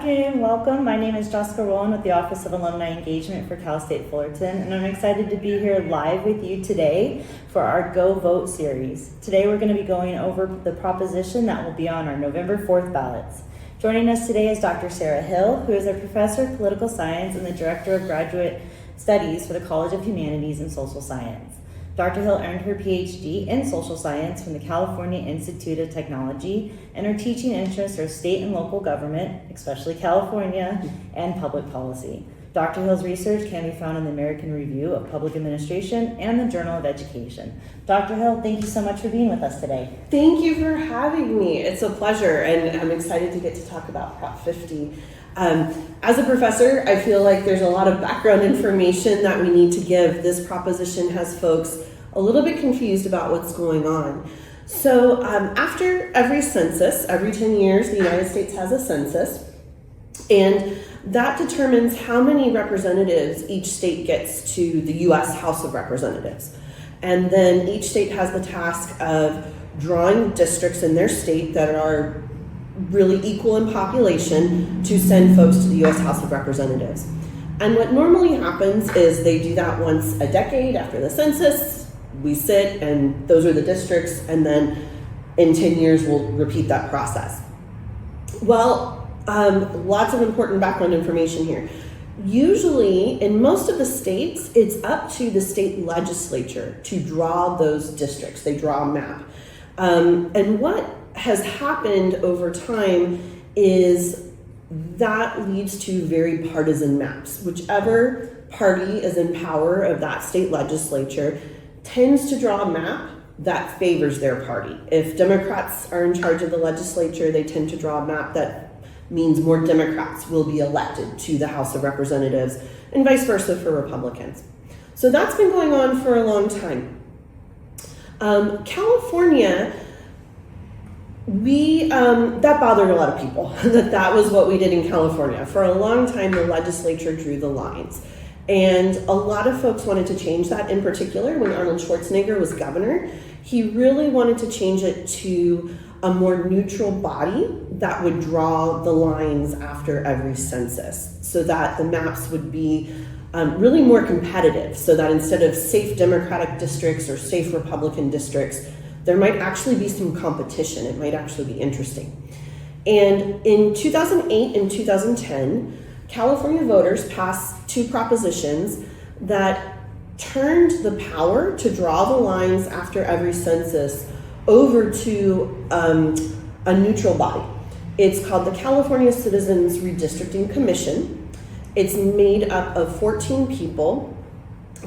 afternoon, welcome. My name is Jessica Rowland with the Office of Alumni Engagement for Cal State Fullerton, and I'm excited to be here live with you today for our Go Vote series. Today we're going to be going over the proposition that will be on our November 4th ballots. Joining us today is Dr. Sarah Hill, who is a professor of political science and the director of graduate studies for the College of Humanities and Social Science. Dr. Hill earned her PhD in social science from the California Institute of Technology, and her teaching interests are state and local government, especially California, and public policy. Dr. Hill's research can be found in the American Review of Public Administration and the Journal of Education. Dr. Hill, thank you so much for being with us today. Thank you for having me. It's a pleasure, and I'm excited to get to talk about Prop 50. As a professor, I feel like there's a lot of background information that we need to give. This proposition has folks a little bit confused about what's going on. So after every census, every 10 years, the United States has a census, and that determines how many representatives each state gets to the U.S. House of Representatives. And then each state has the task of drawing districts in their state that are really equal in population to send folks to the U.S. House of Representatives. And what normally happens is they do that once a decade after the census. We sit, and those are the districts, and then in 10 years we'll repeat that process. Well, lots of important background information here. Usually, in most of the states, it's up to the state legislature to draw those districts. They draw a map. And what has happened over time is that leads to very partisan maps. Whichever party is in power of that state legislature tends to draw a map that favors their party. If Democrats are in charge of the legislature, they tend to draw a map that means more Democrats will be elected to the House of Representatives, and vice versa for Republicans. So that's been going on for a long time. California, that bothered a lot of people, that was what we did in California. For a long time, the legislature drew the lines. And a lot of folks wanted to change that. In particular, when Arnold Schwarzenegger was governor, he really wanted to change it to a more neutral body that would draw the lines after every census, so that the maps would be really more competitive, so that instead of safe Democratic districts or safe Republican districts, there might actually be some competition. It might actually be interesting. And in 2008 and 2010, California voters passed two propositions that turned the power to draw the lines after every census over to a neutral body. It's called the California Citizens Redistricting Commission. It's made up of 14 people.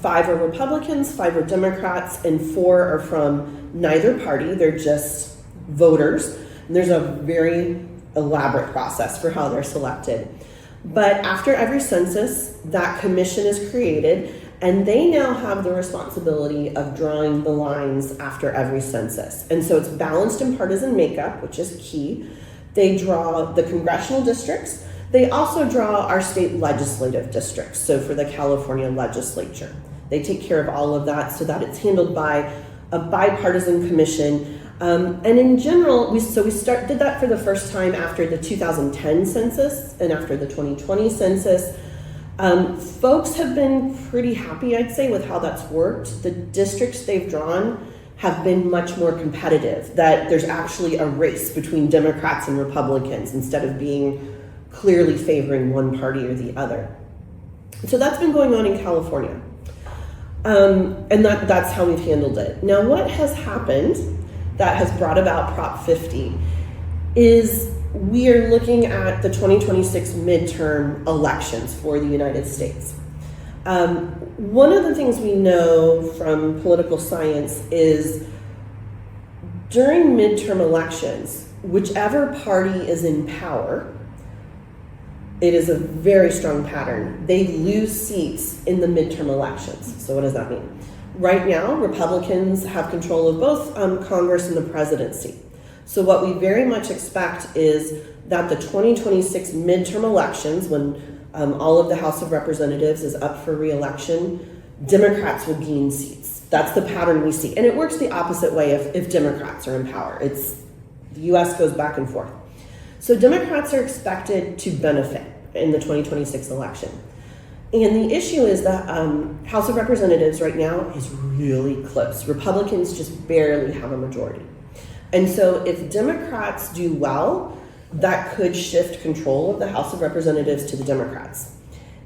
5 are Republicans, 5 are Democrats, and 4 are from neither party. They're just voters. And there's a very elaborate process for how they're selected. But after every census, that commission is created, and they now have the responsibility of drawing the lines after every census. And so it's balanced in partisan makeup, which is key. They draw the congressional districts. They also draw our state legislative districts, so for the California legislature. They take care of all of that so that it's handled by a bipartisan commission. And in general, we did that for the first time after the 2010 census and after the 2020 census. Folks have been pretty happy, I'd say, with how that's worked. The districts they've drawn have been much more competitive, that there's actually a race between Democrats and Republicans instead of being clearly favoring one party or the other. So that's been going on in California. And that's how we've handled it. Now, what has happened that has brought about Prop 50 is we are looking at the 2026 midterm elections for the United States. One of the things we know from political science is during midterm elections, whichever party is in power, it is a very strong pattern. They lose seats in the midterm elections. So what does that mean? Right now, Republicans have control of both Congress and the presidency. So what we very much expect is that the 2026 midterm elections, when all of the House of Representatives is up for re-election, Democrats will gain seats. That's the pattern we see. And it works the opposite way if Democrats are in power. The US goes back and forth. So Democrats are expected to benefit in the 2026 election. And the issue is that House of Representatives right now is really close. Republicans just barely have a majority. And so if Democrats do well, that could shift control of the House of Representatives to the Democrats.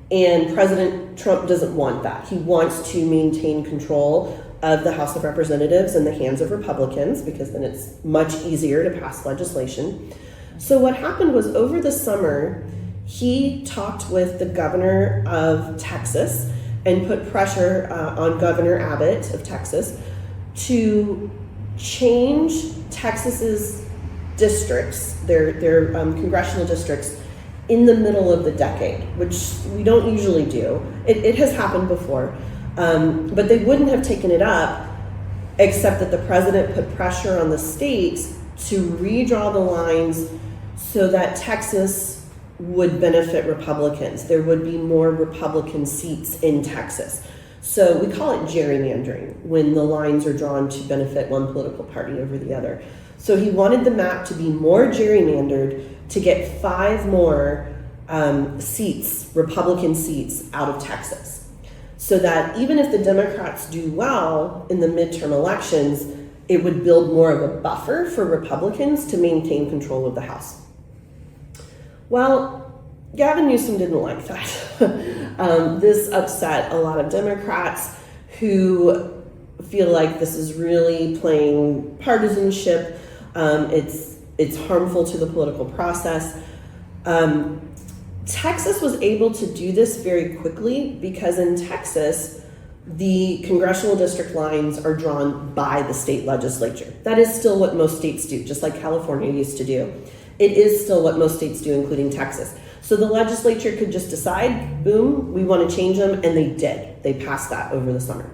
And President Trump doesn't want that. He wants to maintain control of the House of Representatives in the hands of Republicans, because then it's much easier to pass legislation. So what happened was, over the summer, he talked with the governor of Texas and put pressure on Governor Abbott of Texas to change Texas's districts, their congressional districts, in the middle of the decade, which we don't usually do. It has happened before, but they wouldn't have taken it up except that the president put pressure on the states to redraw the lines so that Texas would benefit Republicans. There would be more Republican seats in Texas. So we call it gerrymandering, when the lines are drawn to benefit one political party over the other. So he wanted the map to be more gerrymandered to get 5 more seats, Republican seats, out of Texas. So that even if the Democrats do well in the midterm elections, it would build more of a buffer for Republicans to maintain control of the House. Well, Gavin Newsom didn't like that. This upset a lot of Democrats who feel like this is really playing partisanship. It's harmful to the political process. Texas was able to do this very quickly because in Texas, the congressional district lines are drawn by the state legislature. That is still what most states do, just like California used to do. It is still what most states do, including Texas. So the legislature could just decide, boom, we want to change them, and they did. They passed that over the summer.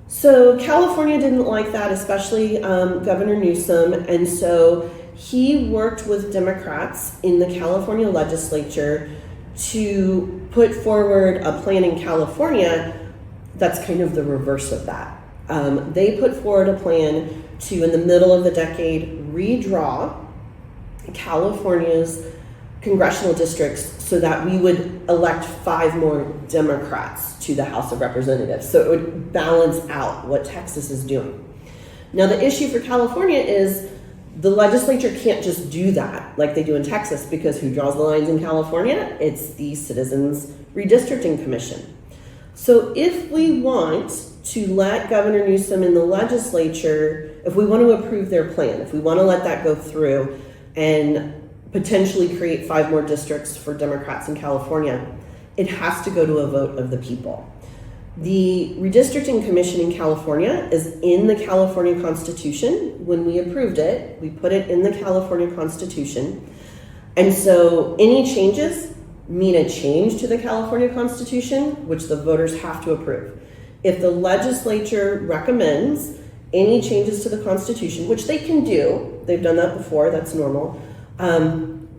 So California didn't like that, especially Governor Newsom, and so he worked with Democrats in the California legislature to put forward a plan in California that's kind of the reverse of that. They put forward a plan to, in the middle of the decade, redraw California's congressional districts so that we would elect 5 more Democrats to the House of Representatives. So it would balance out what Texas is doing. Now, the issue for California is the legislature can't just do that like they do in Texas, because who draws the lines in California? It's the Citizens Redistricting Commission. So if we want to let Governor Newsom in the legislature, if we want to approve their plan, if we want to let that go through and potentially create 5 more districts for Democrats in California, it has to go to a vote of the people. The Redistricting Commission in California is in the California Constitution. When we approved it, we put it in the California Constitution. And so any changes mean a change to the California Constitution, which the voters have to approve. If the legislature recommends any changes to the Constitution, which they can do, they've done that before, that's normal,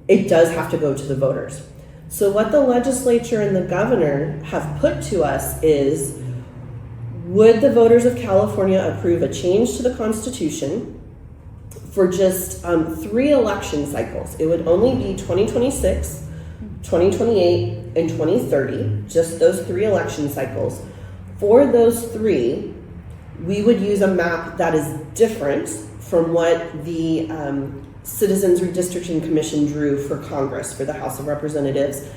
it does have to go to the voters. So what the legislature and the governor have put to us is, would the voters of California approve a change to the Constitution for just 3 election cycles? It would only be 2026, 2028, and 2030, just those 3 election cycles. For those 3, we would use a map that is different from what the Citizens Redistricting Commission drew for Congress, for the House of Representatives.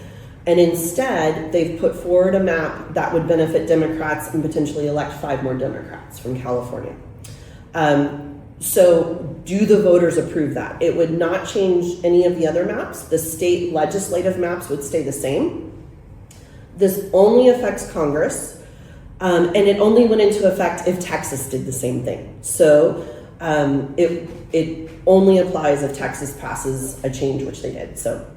And instead, they've put forward a map that would benefit Democrats and potentially elect 5 more Democrats from California. So do the voters approve that? It would not change any of the other maps. The state legislative maps would stay the same. This only affects Congress, and it only went into effect if Texas did the same thing. So it only applies if Texas passes a change, which they did. So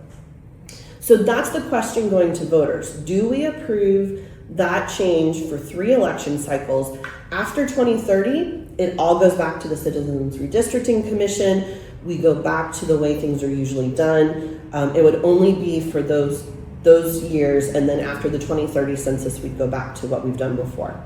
that's the question going to voters. Do we approve that change for 3 election cycles? After 2030, it all goes back to the Citizens Redistricting Commission. We go back to the way things are usually done. It would only be for those years, and then after the 2030 census, we'd go back to what we've done before.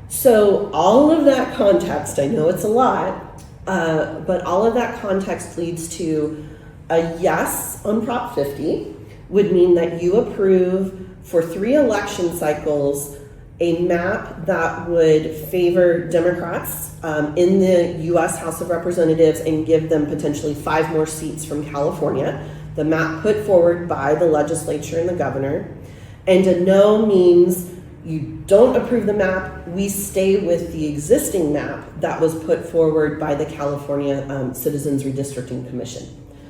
So all of that context, I know it's a lot, but all of that context leads to A yes on Prop 50 would mean that you approve for 3 election cycles a map that would favor Democrats in the U.S. House of Representatives and give them potentially 5 more seats from California. The map put forward by the legislature and the governor. And a no means you don't approve the map, we stay with the existing map that was put forward by the California Citizens Redistricting Commission.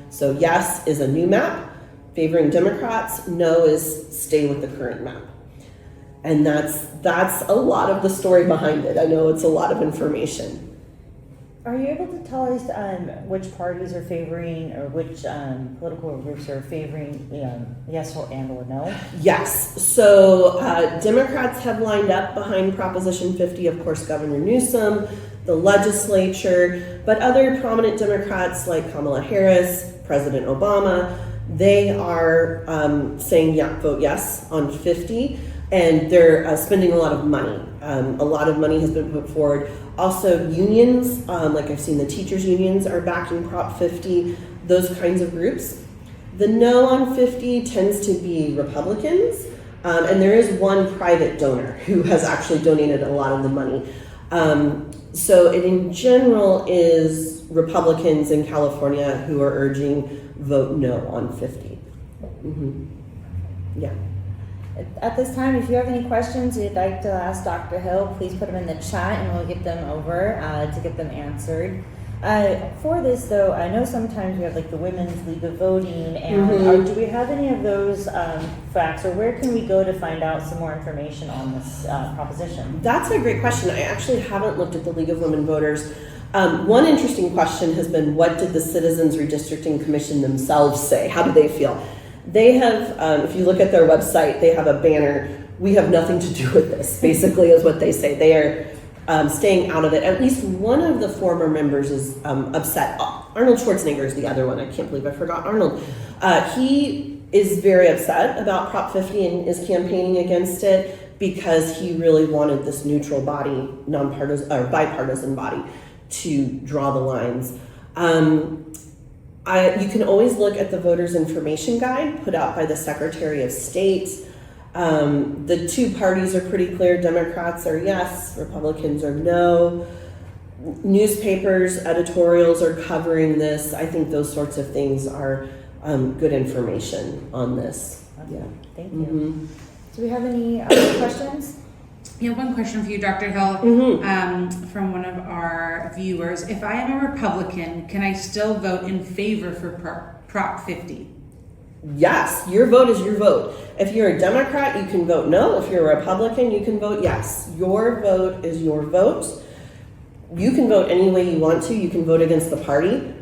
So yes is a new map favoring Democrats, no is stay with the current map. And that's a lot of the story behind it. I know it's a lot of information. Are you able to tell us which parties are favoring, or which political groups are favoring yes or no? Yes. So Democrats have lined up behind Proposition 50, of course, Governor Newsom, the legislature, but other prominent Democrats like Kamala Harris, President Obama, they are saying vote yes on 50, and they're spending a lot of money. A lot of money has been put forward. Also, unions, like I've seen the teachers' unions are backing Prop 50, those kinds of groups. The no on 50 tends to be Republicans, and there is one private donor who has actually donated a lot of the money. So it in general is Republicans in California who are urging vote no on 50. Mm-hmm. Yeah. At this time, if you have any questions you'd like to ask Dr. Hill, please put them in the chat and we'll get them over to get them answered. For this, though, I know sometimes we have like the Women's League of Voting, and do we have any of those facts, or where can we go to find out some more information on this proposition? That's a great question. I actually haven't looked at the League of Women Voters. One interesting question has been, what did the Citizens Redistricting Commission themselves say? How do they feel? They have, if you look at their website, they have a banner, "We have nothing to do with this," basically is what they say. They are staying out of it. At least one of the former members is upset. Arnold Schwarzenegger is the other one. I can't believe I forgot Arnold. He is very upset about Prop 50 and is campaigning against it because he really wanted this neutral body, nonpartisan or bipartisan body, to draw the lines. You can always look at the Voters Information Guide put out by the Secretary of State. The two parties are pretty clear. Democrats are yes, Republicans are no. Newspapers, editorials are covering this. I think those sorts of things are good information on this. Okay. Yeah. Thank you. Do we have any other questions? Yeah, one question for you, Dr. Hill, from one of our viewers. If I am a Republican, can I still vote in favor for Prop 50? Yes, your vote is your vote. If you're a Democrat, you can vote no. If you're a Republican, you can vote yes. Your vote is your vote. You can vote any way you want to. You can vote against the party.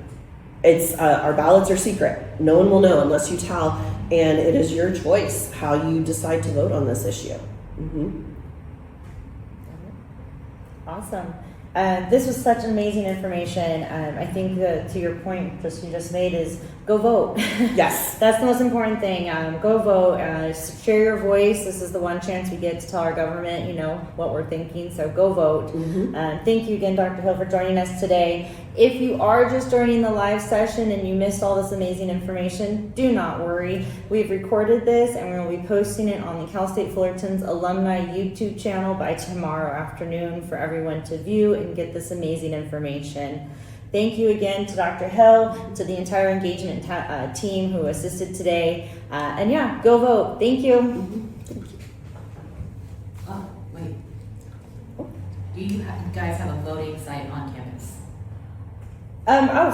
It's our ballots are secret. No one will know unless you tell, and it is your choice how you decide to vote on this issue. Awesome. This was such amazing information. I think that to your point you just made is go vote. Yes. That's the most important thing. Go vote. Share your voice. This is the one chance we get to tell our government, what we're thinking. So go vote. Thank you again, Dr. Hill, for joining us today. If you are just joining the live session and you missed all this amazing information, do not worry. We've recorded this and we're going to be posting it on the Cal State Fullerton's alumni YouTube channel by tomorrow afternoon for everyone to view and get this amazing information. Thank you again to Dr. Hill, to the entire engagement team who assisted today. And yeah, go vote. Thank you. Oh, wait. Do you guys have a voting site on campus?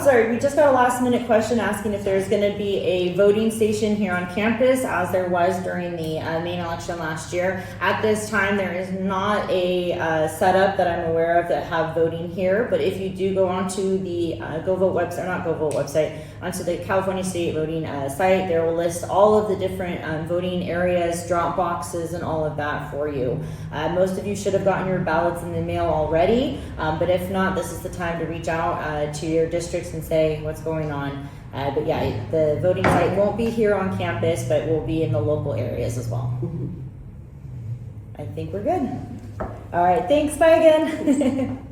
Sorry, we just got a last minute question asking if there's going to be a voting station here on campus, as there was during the main election last year. At this time, there is not a setup that I'm aware of that have voting here, but if you do go onto the onto the California State voting site, there will list all of the different voting areas, drop boxes, and all of that for you. Most of you should have gotten your ballots in the mail already, but if not, this is the time to reach out to your districts and say what's going on. But yeah, the voting site won't be here on campus, but will be in the local areas as well. I think we're good. All right, thanks. Bye again.